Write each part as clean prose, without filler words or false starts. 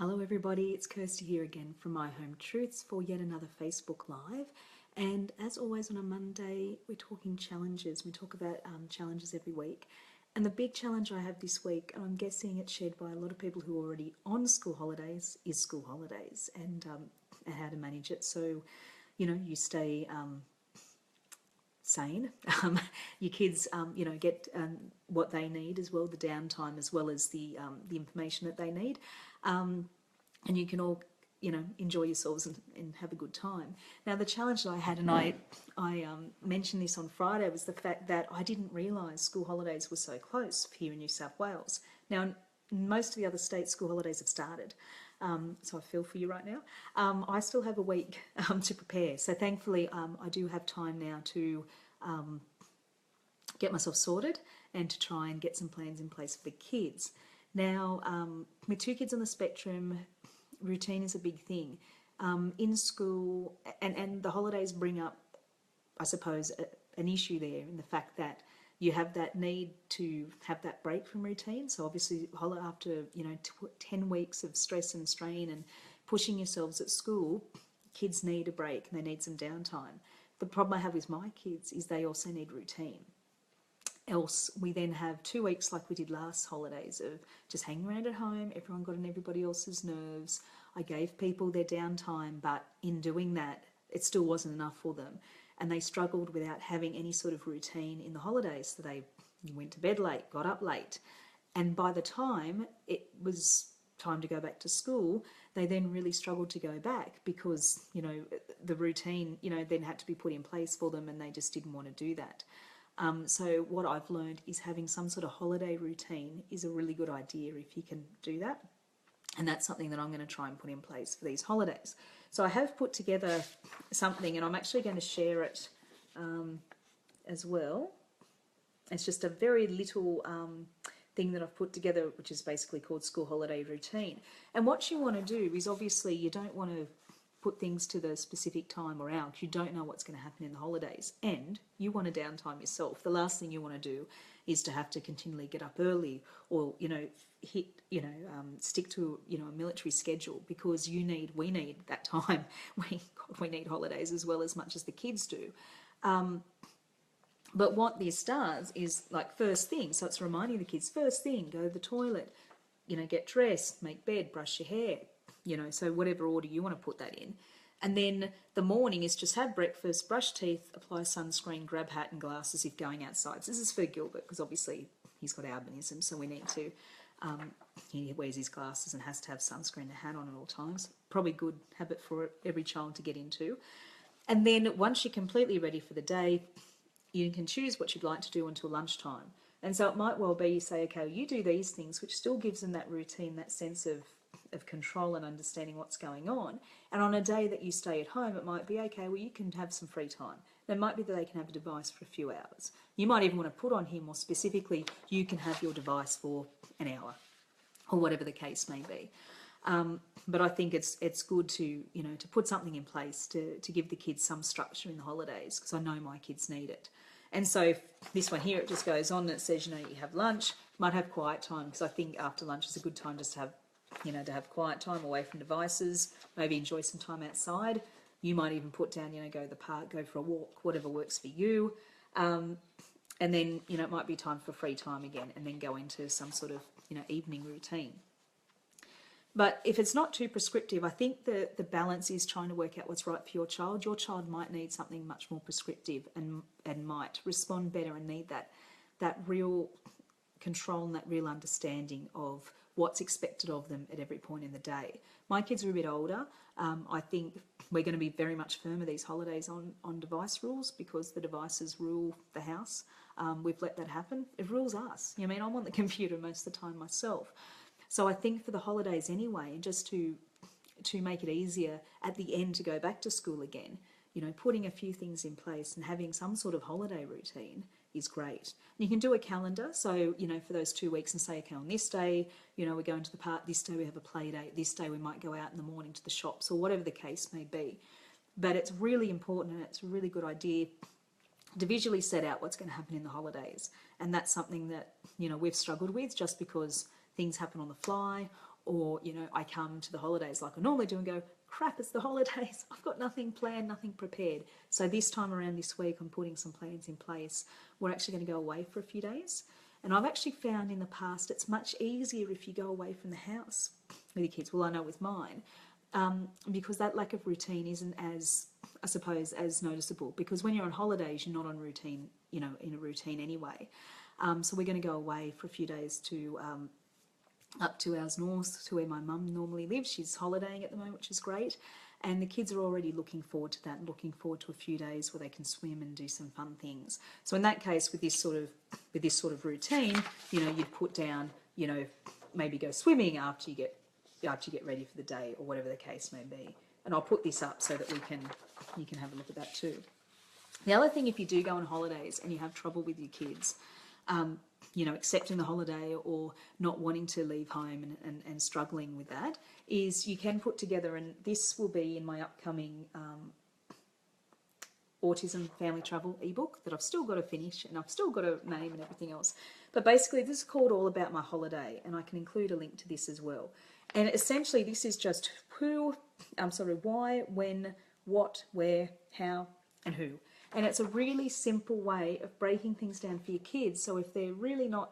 Hello everybody, it's Kirsty here again from My Home Truths for yet another Facebook Live. And as always on a Monday, we're talking challenges. We talk about challenges every week. And the big challenge I have this week, and I'm guessing it's shared by a lot of people who are already on school holidays, is school holidays and how to manage it. So, you stay sane. Your kids, get what they need as well, the downtime as well as the information that they need. And you can all, enjoy yourselves and have a good time. Now, the challenge that I had, and I mentioned this on Friday, was the fact that I didn't realise school holidays were so close here in New South Wales. Now, in most of the other states, school holidays have started. So I feel for you right now. I still have a week to prepare. So thankfully, I do have time now to get myself sorted and to try and get some plans in place for the kids. Now, with two kids on the spectrum, routine is a big thing. In school, and the holidays bring up, I suppose, an issue there in the fact that you have that need to have that break from routine. So obviously after 10 weeks of stress and strain and pushing yourselves at school, kids need a break and they need some downtime. The problem I have with my kids is they also need routine. Else we then have 2 weeks like we did last holidays of just hanging around at home. Everyone got on everybody else's nerves. I gave people their downtime, but in doing that, it still wasn't enough for them. And they struggled without having any sort of routine in the holidays. So they went to bed late, got up late. And by the time it was time to go back to school, they then really struggled to go back because, the routine, then had to be put in place for them and they just didn't want to do that. So what I've learned is having some sort of holiday routine is a really good idea if you can do that. And that's something that I'm going to try and put in place for these holidays. So I have put together something and I'm actually going to share it as well. It's just a very little thing that I've put together, which is basically called School Holiday Routine. And what you want to do is obviously you don't want to put things to the specific time or hour. You don't know what's going to happen in the holidays and you want to downtime yourself. The last thing you want to do is to have to continually get up early or, stick to, a military schedule because we need that time. We need holidays as well as much as the kids do. But what this does is like first thing, so it's reminding the kids, first thing, go to the toilet, get dressed, make bed, brush your hair, so whatever order you want to put that in. And then the morning is just have breakfast, brush teeth, apply sunscreen, grab hat and glasses if going outside. So this is for Gilbert because obviously he's got albinism, so we need to, he wears his glasses and has to have sunscreen and a hat on at all times. Probably good habit for every child to get into. And then once you're completely ready for the day, you can choose what you'd like to do until lunchtime. And so it might well be you say, okay, you do these things, which still gives them that routine, that sense of control and understanding what's going on. And on a day that you stay at home, it might be, okay, well, you can have some free time. It might be that they can have a device for a few hours. You might even want to put on here more specifically, you can have your device for an hour or whatever the case may be. But I think it's good to, to put something in place to give the kids some structure in the holidays because I know my kids need it. And so this one here, it just goes on and it says, you have lunch, might have quiet time because I think after lunch is a good time just to have, to have quiet time away from devices, maybe enjoy some time outside. You might even put down, go to the park, go for a walk, whatever works for you. And then, it might be time for free time again and then go into some sort of, evening routine. But if it's not too prescriptive, I think the balance is trying to work out what's right for your child. Your child might need something much more prescriptive and might respond better and need that real control and that real understanding of what's expected of them at every point in the day. My kids are a bit older. I think we're going to be very much firmer these holidays on device rules because the devices rule the house. We've let that happen. It rules us. I'm on the computer most of the time myself. So I think for the holidays anyway, and just to make it easier at the end to go back to school again, putting a few things in place and having some sort of holiday routine is great. And you can do a calendar. So, for those 2 weeks and say, okay, on this day, we're going to the park, this day we have a play date, this day we might go out in the morning to the shops or whatever the case may be. But it's really important and it's a really good idea to visually set out what's going to happen in the holidays. And that's something that, we've struggled with just because things happen on the fly or, you know, I come to the holidays like I normally do and go, crap, it's the holidays. I've got nothing planned, nothing prepared. So this time around this week, I'm putting some plans in place. We're actually going to go away for a few days. And I've actually found in the past it's much easier if you go away from the house with your kids. Well, I know with mine, because that lack of routine isn't as, I suppose, as noticeable. Because when you're on holidays, you're not on routine, you know, in a routine anyway. So we're going to go away for a few days to up 2 hours north to where my mum normally lives. She's holidaying at the moment, which is great. And the kids are already looking forward to that and looking forward to a few days where they can swim and do some fun things. So in that case, with this sort of routine, you know, you'd put down, you know, maybe go swimming after you get ready for the day, or whatever the case may be. And I'll put this up so that you can have a look at that too. The other thing, if you do go on holidays and you have trouble with your kids, you know, accepting the holiday or not wanting to leave home and struggling with that, is you can put together, and this will be in my upcoming autism family travel ebook that I've still got to finish, and I've still got a name and everything else. But basically this is called All About My Holiday, and I can include a link to this as well. And essentially this is just why, when, what, where, how, and who. And it's a really simple way of breaking things down for your kids. So if they're really not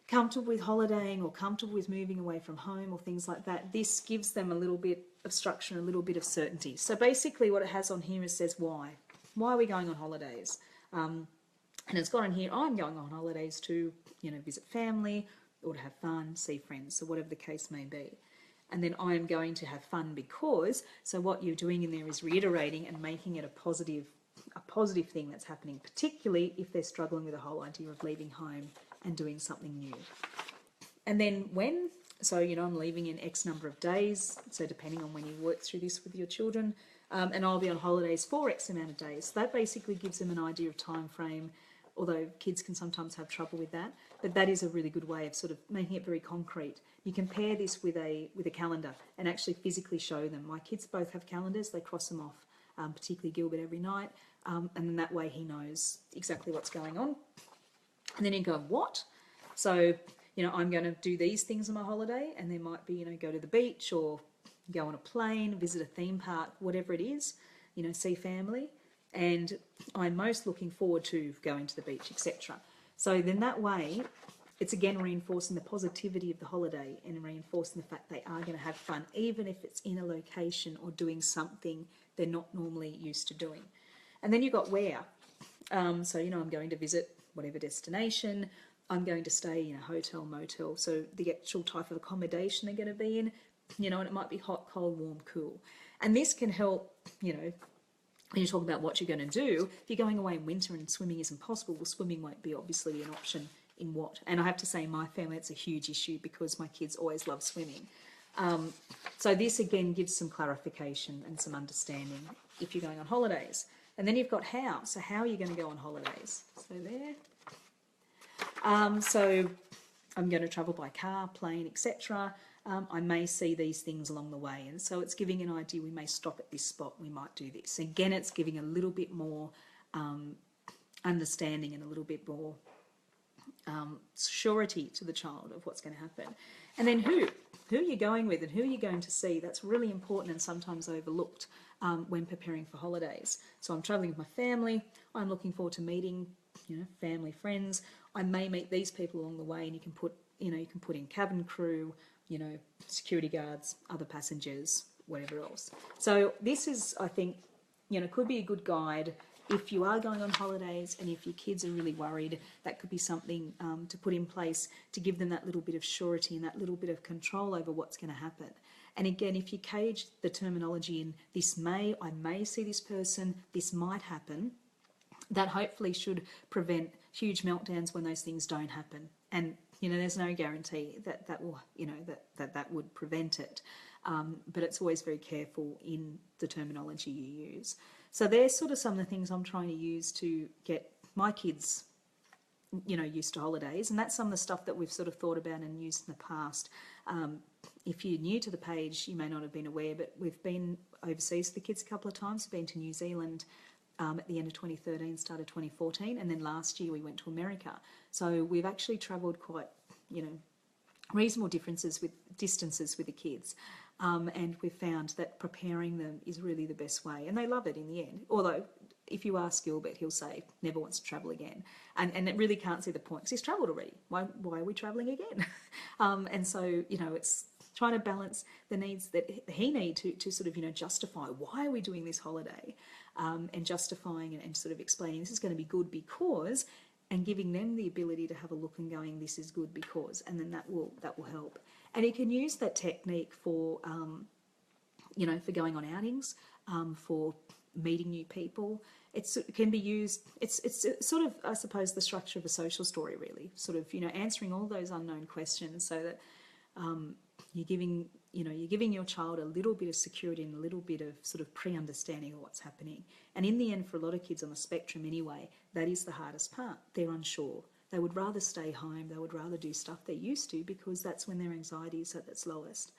comfortable with holidaying or comfortable with moving away from home or things like that, this gives them a little bit of structure and a little bit of certainty. So basically what it has on here is says why. Why are we going on holidays? And it's got on here, I'm going on holidays to, you know, visit family or to have fun, see friends, so whatever the case may be. And then I am going to have fun because, so what you're doing in there is reiterating and making it a positive thing that's happening, particularly if they're struggling with the whole idea of leaving home and doing something new. And then when, so, you know, I'm leaving in X number of days, so depending on when you work through this with your children, and I'll be on holidays for X amount of days. So that basically gives them an idea of time frame, although kids can sometimes have trouble with that, but that is a really good way of sort of making it very concrete. You can pair this with a calendar and actually physically show them. My kids both have calendars, they cross them off, particularly Gilbert every night, and then that way he knows exactly what's going on. And then you go, what? So, you know, I'm going to do these things on my holiday, and there might be, you know, go to the beach or go on a plane, visit a theme park, whatever it is, you know, see family. And I'm most looking forward to going to the beach, etc. So then that way, it's again reinforcing the positivity of the holiday and reinforcing the fact they are going to have fun, even if it's in a location or doing something they're not normally used to doing. And then you've got where. So, you know, I'm going to visit whatever destination, I'm going to stay in a hotel, motel, so the actual type of accommodation they're going to be in, you know, and it might be hot, cold, warm, cool. And this can help, you know, when you talk about what you're going to do. If you're going away in winter and swimming isn't possible, well, swimming won't be obviously an option in what. And I have to say, in my family, it's a huge issue because my kids always love swimming. So this again gives some clarification and some understanding if you're going on holidays. And then you've got how. So how are you going to go on holidays? So there. So I'm going to travel by car, plane, etc. I may see these things along the way. And so it's giving an idea, we may stop at this spot, we might do this. Again, it's giving a little bit more understanding and a little bit more surety to the child of what's going to happen. And then who you're going with and who you're going to see. That's really important and sometimes overlooked when preparing for holidays. So I'm traveling with my family. I'm looking forward to meeting, you know, family, friends. I may meet these people along the way, and you can put in cabin crew, you know, security guards, other passengers, whatever else. So this is, I think, you know, could be a good guide if you are going on holidays, and if your kids are really worried. That could be something to put in place to give them that little bit of surety and that little bit of control over what's going to happen. And again, if you cage the terminology in I may see this person, this might happen, that hopefully should prevent huge meltdowns when those things don't happen. And, you know, there's no guarantee that will, you know, that would prevent it. But it's always very careful in the terminology you use. So there's sort of some of the things I'm trying to use to get my kids, you know, used to holidays. And that's some of the stuff that we've sort of thought about and used in the past. If you're new to the page, you may not have been aware, but we've been overseas with the kids a couple of times. We've been to New Zealand at the end of 2013, start of 2014, and then last year we went to America. So we've actually travelled quite, you know, reasonable distances with the kids. And we've found that preparing them is really the best way, and they love it in the end. Although, if you ask Gilbert, he'll say never wants to travel again, and it really can't see the point because he's travelled already. Why are we travelling again? And so, it's trying to balance the needs that he needs to sort of, justify why are we doing this holiday, and justifying and sort of explaining this is going to be good because, and giving them the ability to have a look and going, this is good because, and then that will help. And you can use that technique for, for going on outings, for meeting new people. It can be used, it's sort of, I suppose, the structure of a social story, really, sort of, answering all those unknown questions so that you're giving your child a little bit of security and a little bit of sort of pre-understanding of what's happening. And in the end, for a lot of kids on the spectrum anyway, that is the hardest part. They're unsure. They would rather stay home. They would rather do stuff they're used to because that's when their anxiety is at its lowest.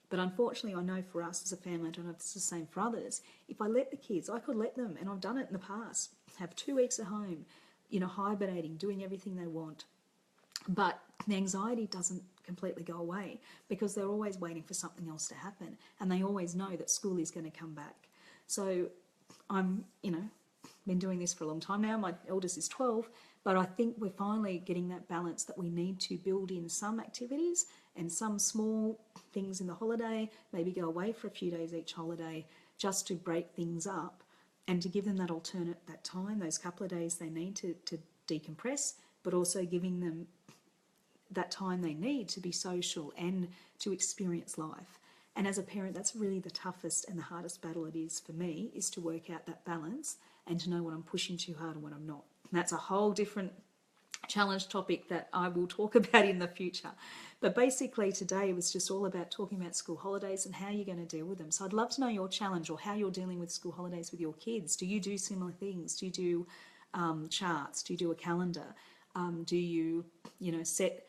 But unfortunately, I know for us as a family, I don't know if it's the same for others, if I let the kids, I could let them, and I've done it in the past, have 2 weeks at home, hibernating, doing everything they want. But the anxiety doesn't completely go away because they're always waiting for something else to happen, and they always know that school is going to come back. So I'm, been doing this for a long time now. My eldest is 12, but I think we're finally getting that balance that we need to build in some activities and some small things in the holiday, maybe go away for a few days each holiday just to break things up and to give them that that time, those couple of days they need to decompress, but also giving them that time they need to be social and to experience life. And as a parent, that's really the toughest and the hardest battle it is for me, is to work out that balance and to know when I'm pushing too hard and when I'm not. And that's a whole different challenge topic that I will talk about in the future. But basically today was just all about talking about school holidays and how you're going to deal with them. So I'd love to know your challenge or how you're dealing with school holidays with your kids. Do you do similar things? Do you do charts? Do you do a calendar? Do you, set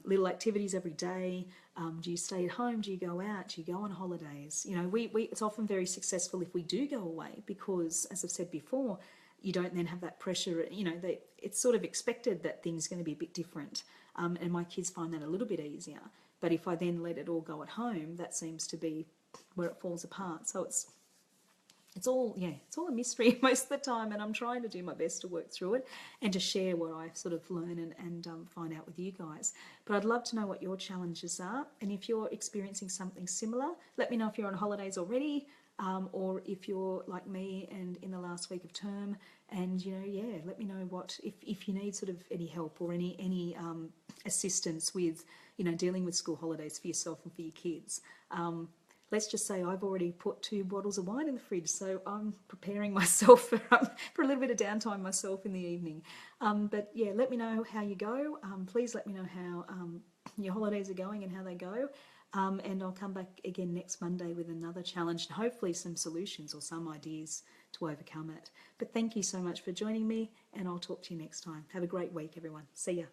little activities every day? Do you stay at home? Do you go out? Do you go on holidays? It's often very successful if we do go away because, as I've said before, you don't then have that pressure. It's sort of expected that things are going to be a bit different, and my kids find that a little bit easier. But if I then let it all go at home, that seems to be where it falls apart. So it's all a mystery most of the time, and I'm trying to do my best to work through it and to share what I sort of learn and find out with you guys. But I'd love to know what your challenges are, and if you're experiencing something similar, let me know if you're on holidays already, or if you're like me and in the last week of term, and let me know what if you need sort of any help or any assistance with dealing with school holidays for yourself and for your kids. Let's just say I've already put 2 bottles of wine in the fridge, so I'm preparing myself for a little bit of downtime myself in the evening. But yeah, let me know how you go. Please let me know how your holidays are going and how they go. And I'll come back again next Monday with another challenge and hopefully some solutions or some ideas to overcome it. But thank you so much for joining me, and I'll talk to you next time. Have a great week, everyone. See ya.